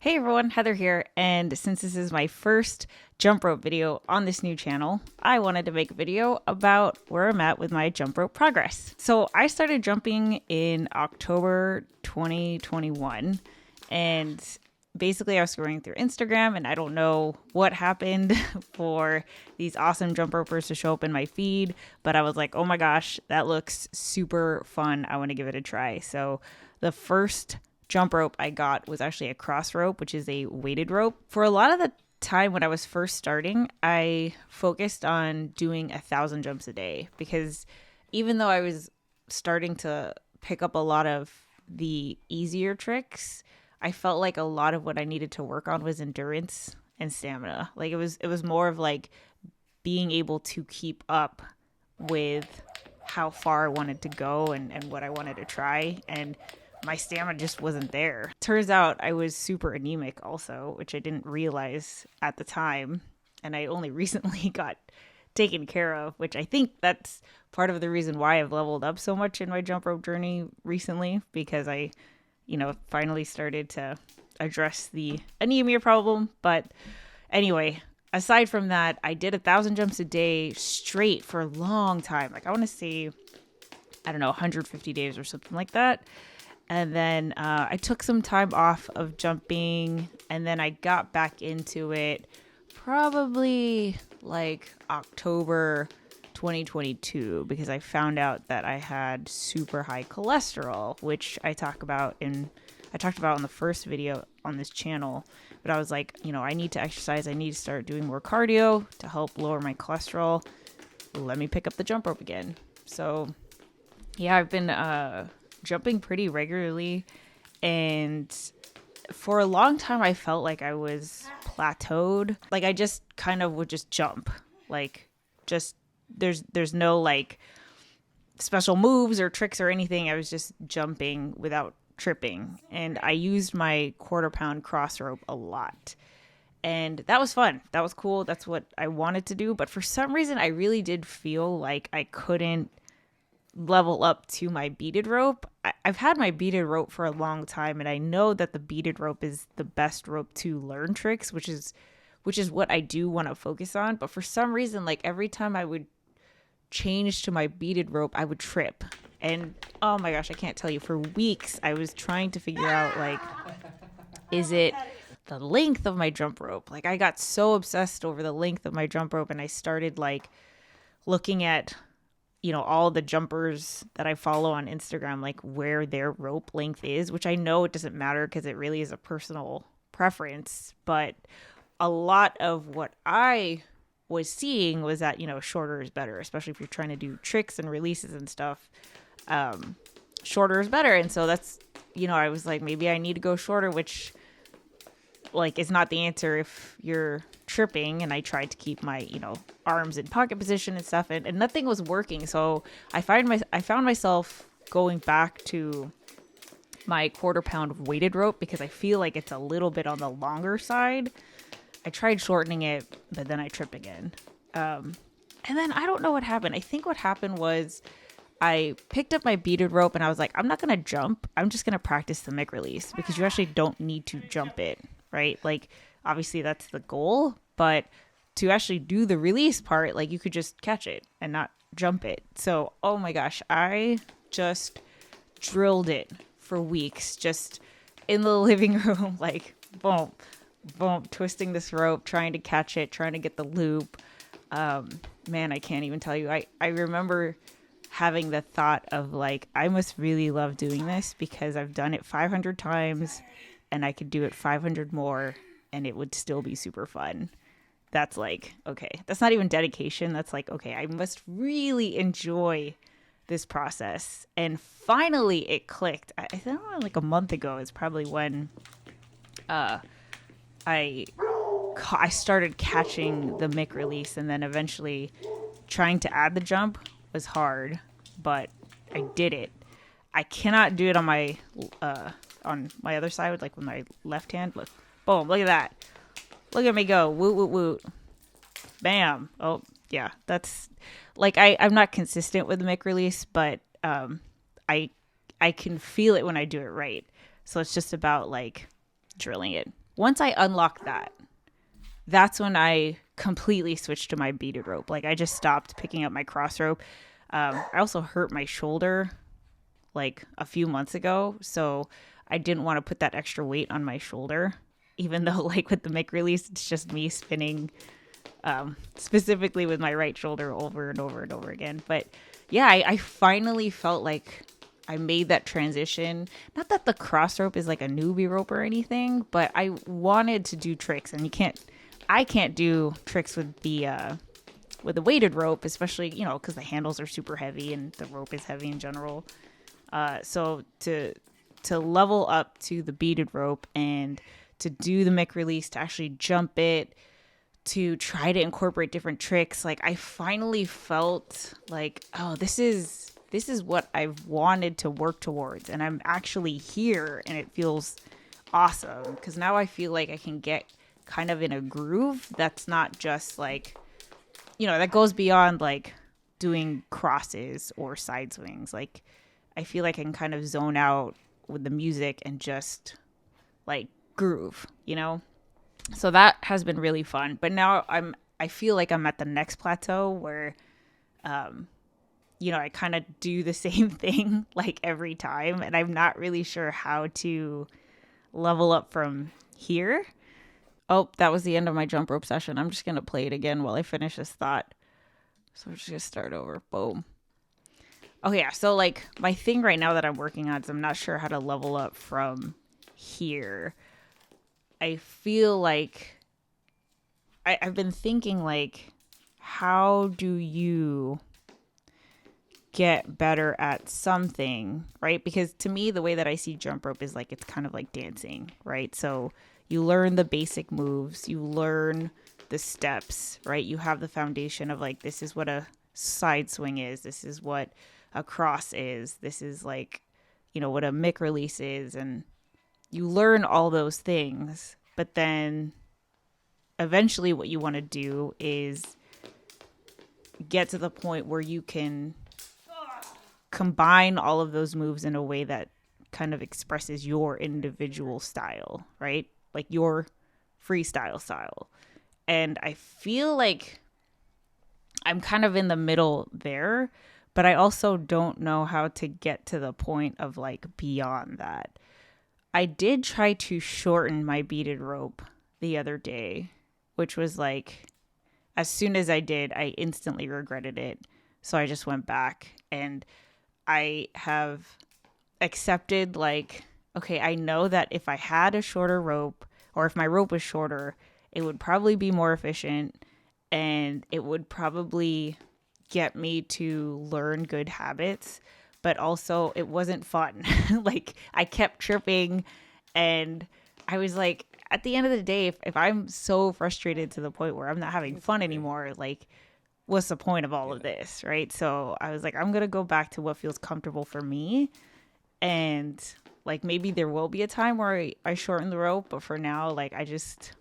Hey everyone, Heather here, and since this is my first jump rope video on this new channel, I wanted to make a video about where I'm at with my jump rope progress. So I started jumping in October 2021, and basically I was scrolling through Instagram, and I don't know what happened for these awesome jump ropers to show up in my feed, but I was like, oh my gosh, that looks super fun. I want to give it a try. So the first jump rope I got was actually a cross rope, which is a weighted rope. For a lot of the time when I was first starting, I focused on doing 1,000 jumps a day because even though I was starting to pick up a lot of the easier tricks, I felt like a lot of what I needed to work on was endurance and stamina. Like it was more of like being able to keep up with how far I wanted to go and what I wanted to try, and my stamina just wasn't there. Turns out I was super anemic also, which I didn't realize at the time. And I only recently got taken care of, which I think that's part of the reason why I've leveled up so much in my jump rope journey recently, because I, finally started to address the anemia problem. But anyway, aside from that, I did 1,000 jumps a day straight for a long time. Like I want to say, 150 days or something like that. And then I took some time off of jumping, and then I got back into it probably like October 2022 because I found out that I had super high cholesterol, which I talked about in the first video on this channel. But I was like, I need to exercise. I need to start doing more cardio to help lower my cholesterol. Let me pick up the jump rope again. So yeah, I've been jumping pretty regularly, and for a long time I felt like I was plateaued. Like I just kind of would just jump, like just there's no like special moves or tricks or anything. I was just jumping without tripping, and I used my 1/4 pound cross rope a lot, and that was fun. That was cool. That's what I wanted to do, but for some reason I really did feel like I couldn't level up to my beaded rope. I've had my beaded rope for a long time, and I know that the beaded rope is the best rope to learn tricks, which is what I do want to focus on. But for some reason, like every time I would change to my beaded rope, I would trip. And oh my gosh, I can't tell you, for weeks I was trying to figure out, like, is it the length of my jump rope? Like I got so obsessed over the length of my jump rope, and I started like looking at all the jumpers that I follow on Instagram, like where their rope length is, which I know it doesn't matter because it really is a personal preference. But a lot of what I was seeing was that, shorter is better, especially if you're trying to do tricks and releases and stuff. Shorter is better. And so that's, I was like, maybe I need to go shorter, which like is not the answer if you're tripping. And I tried to keep my arms in pocket position and stuff, and nothing was working. So I found myself going back to my 1/4 pound weighted rope because I feel like it's a little bit on the longer side. I tried shortening it, but then I trip again, and then I don't know what happened. I think what happened was I picked up my beaded rope and I was like, I'm not gonna jump, I'm just gonna practice the mic release, because you actually don't need to jump it, right? Like obviously that's the goal, but to actually do the release part, like you could just catch it and not jump it. So, oh my gosh, I just drilled it for weeks, just in the living room, like boom, boom, twisting this rope, trying to catch it, trying to get the loop. Man, I can't even tell you. I remember having the thought of like, I must really love doing this because I've done it 500 times and I could do it 500 more and it would still be super fun. That's like, okay, that's not even dedication. That's like, okay, I must really enjoy this process. And finally it clicked. I think like a month ago is probably when I started catching the mic release, and then eventually trying to add the jump was hard, but I did it. I cannot do it on my other side with my left hand. Look, boom, look at that. Look at me go. Woot, woot, woot. Bam. Oh, yeah. That's like, I'm not consistent with the mic release, but I can feel it when I do it right. So it's just about like drilling it once I unlocked that, that's when I completely switched to my beaded rope. Like I just stopped picking up my cross rope. I also hurt my shoulder like a few months ago, so I didn't want to put that extra weight on my shoulder, even though like with the mic release, it's just me spinning specifically with my right shoulder over and over and over again. But yeah, I finally felt like I made that transition. Not that the cross rope is like a newbie rope or anything, but I wanted to do tricks, and I can't do tricks with the weighted rope, especially, you know, because the handles are super heavy and the rope is heavy in general. So to level up to the beaded rope and to do the mic release, to actually jump it, to try to incorporate different tricks, like I finally felt like, oh, this is what I've wanted to work towards, and I'm actually here, and it feels awesome because now I feel like I can get kind of in a groove that's not just like, you know, that goes beyond like doing crosses or side swings. Like I feel like I can kind of zone out with the music and just like groove, you know? So that has been really fun. But now I feel like I'm at the next plateau where you know, I kind of do the same thing like every time, and I'm not really sure how to level up from here. Oh, that was the end of my jump rope session. I'm just going to play it again while I finish this thought. So we're just going to start over. Boom. Okay, yeah. So like my thing right now that I'm working on is I'm not sure how to level up from here. I feel like I've been thinking like, how do you get better at something, right? Because to me, the way that I see jump rope is like, it's kind of like dancing, right? So you learn the basic moves, you learn the steps, right? You have the foundation of like, this is what a side swing is, this is what a cross is, this is like, you know, what a mic release is, and you learn all those things. But then eventually what you want to do is get to the point where you can combine all of those moves in a way that kind of expresses your individual style, right? Like your freestyle style. And I feel like I'm kind of in the middle there, but I also don't know how to get to the point of like beyond that. I did try to shorten my beaded rope the other day, which was like, as soon as I did, I instantly regretted it. So I just went back, and I have accepted like, okay, I know that if I had a shorter rope, or if my rope was shorter, it would probably be more efficient, and it would probably get me to learn good habits, but also it wasn't fun. Like I kept tripping, and I was like, at the end of the day, if I'm so frustrated to the point where I'm not having fun anymore, like what's the point of all of this, right? So I was like, I'm going to go back to what feels comfortable for me. And like, maybe there will be a time where I shorten the rope, but for now, like, I just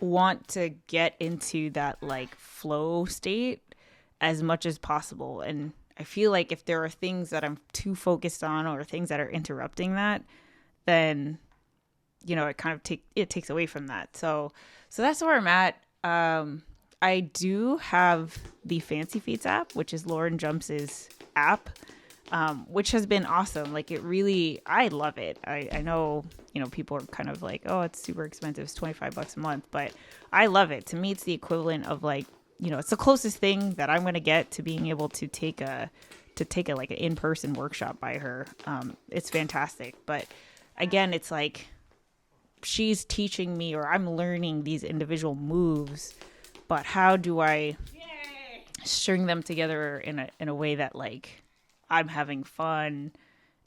want to get into that like flow state as much as possible. And I feel like if there are things that I'm too focused on or things that are interrupting that, then, you know, it kind of takes away from that. So that's where I'm at. I do have the Fancy Feats app, which is Lauren Jumps' app, which has been awesome. Like it really, I love it. I know, you know, people are kind of like, oh, it's super expensive. It's $25 a month, but I love it. To me, it's the equivalent of like, you know, it's the closest thing that I'm going to get to being able to take a like an in-person workshop by her. It's fantastic. But again, it's like she's teaching me, or I'm learning these individual moves, but how do I string them together in a way that like I'm having fun?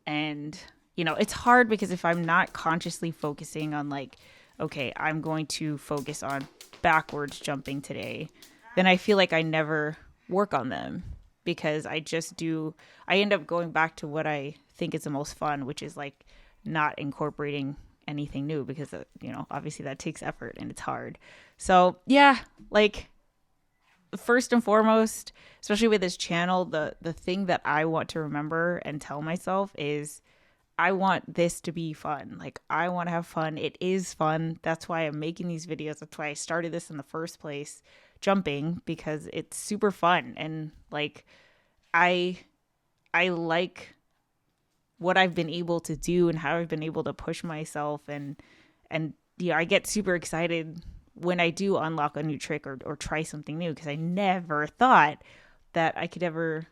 And, you know, it's hard because if I'm not consciously focusing on like, okay, I'm going to focus on backwards jumping today, then I feel like I never work on them, because I end up going back to what I think is the most fun, which is like not incorporating anything new, because, you know, obviously that takes effort and it's hard. So yeah, like first and foremost, especially with this channel, the thing that I want to remember and tell myself is I want this to be fun. Like, I want to have fun. It is fun. That's why I'm making these videos. That's why I started this in the first place, jumping, because it's super fun. And like, I like what I've been able to do and how I've been able to push myself, and yeah, I get super excited when I do unlock a new trick or try something new, because I never thought that I could ever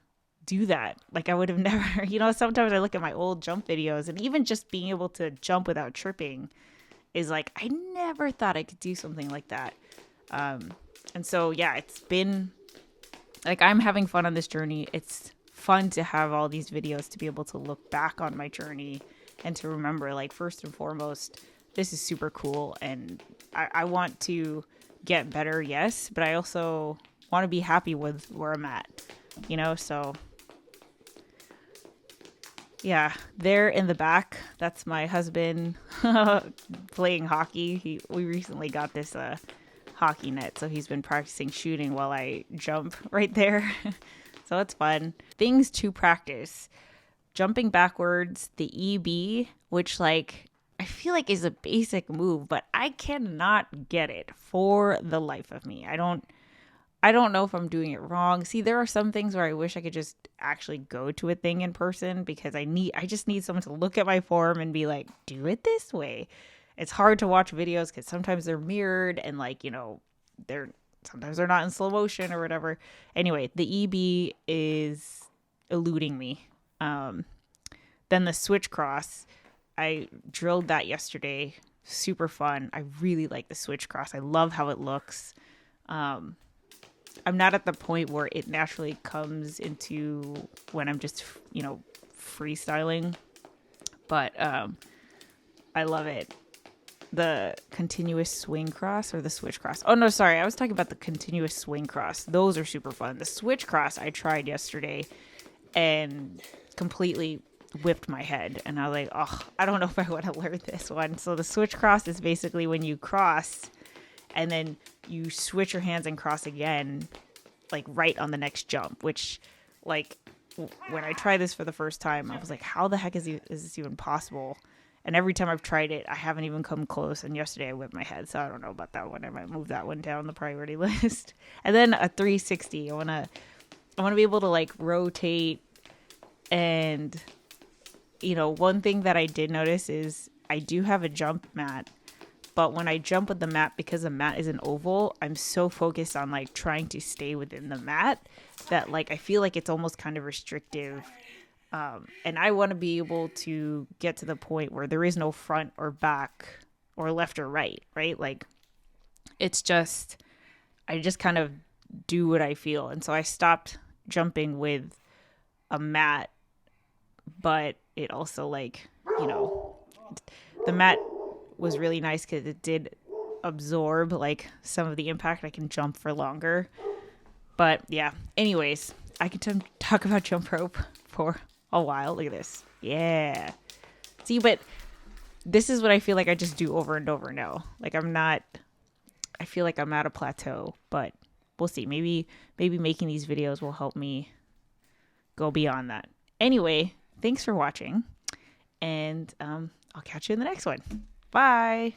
do that. Like, I would have never, sometimes I look at my old jump videos, and even just being able to jump without tripping is like, I never thought I could do something like that. And so, yeah, it's been like, I'm having fun on this journey. It's fun to have all these videos to be able to look back on my journey and to remember, like, first and foremost, this is super cool. And I want to get better, yes, but I also want to be happy with where I'm at, so yeah, there in the back, that's my husband playing hockey. We recently got this hockey net, so he's been practicing shooting while I jump right there. So it's fun. Things to practice: jumping backwards, the EB, which, like, I feel like is a basic move, but I cannot get it for the life of me. I don't know if I'm doing it wrong. See, there are some things where I wish I could just actually go to a thing in person, because I just need someone to look at my form and be like, do it this way. It's hard to watch videos because sometimes they're mirrored and, like, sometimes they're not in slow motion or whatever. Anyway, the EB is eluding me. Then the switch cross, I drilled that yesterday. Super fun. I really like the switch cross. I love how it looks. I'm not at the point where it naturally comes into when I'm just, freestyling, but I love it. The continuous swing cross or the switch cross. Oh, no, sorry. I was talking about the continuous swing cross. Those are super fun. The switch cross I tried yesterday and completely whipped my head. And I was like, oh, I don't know if I want to learn this one. So the switch cross is basically when you cross and then you switch your hands and cross again, like right on the next jump, which, like, when I tried this for the first time, I was like, how the heck is this even possible? And every time I've tried it, I haven't even come close. And yesterday I whipped my head, so I don't know about that one. I might move that one down the priority list. And then a 360. I want to be able to, like, rotate. And, one thing that I did notice is I do have a jump mat. But when I jump with the mat, because the mat is an oval, I'm so focused on, like, trying to stay within the mat that, like, I feel like it's almost kind of restrictive. And I want to be able to get to the point where there is no front or back or left or right? Like, it's just, I just kind of do what I feel. And so I stopped jumping with a mat, but it also, like, the mat was really nice because it did absorb, like, some of the impact. I can jump for longer. But yeah, anyways, I can talk about jump rope for a while. Look at this. Yeah. See, but this is what I feel like I just do over and over now. Like, I feel like I'm at a plateau, but we'll see. Maybe making these videos will help me go beyond that. Anyway, thanks for watching, and I'll catch you in the next one. Bye.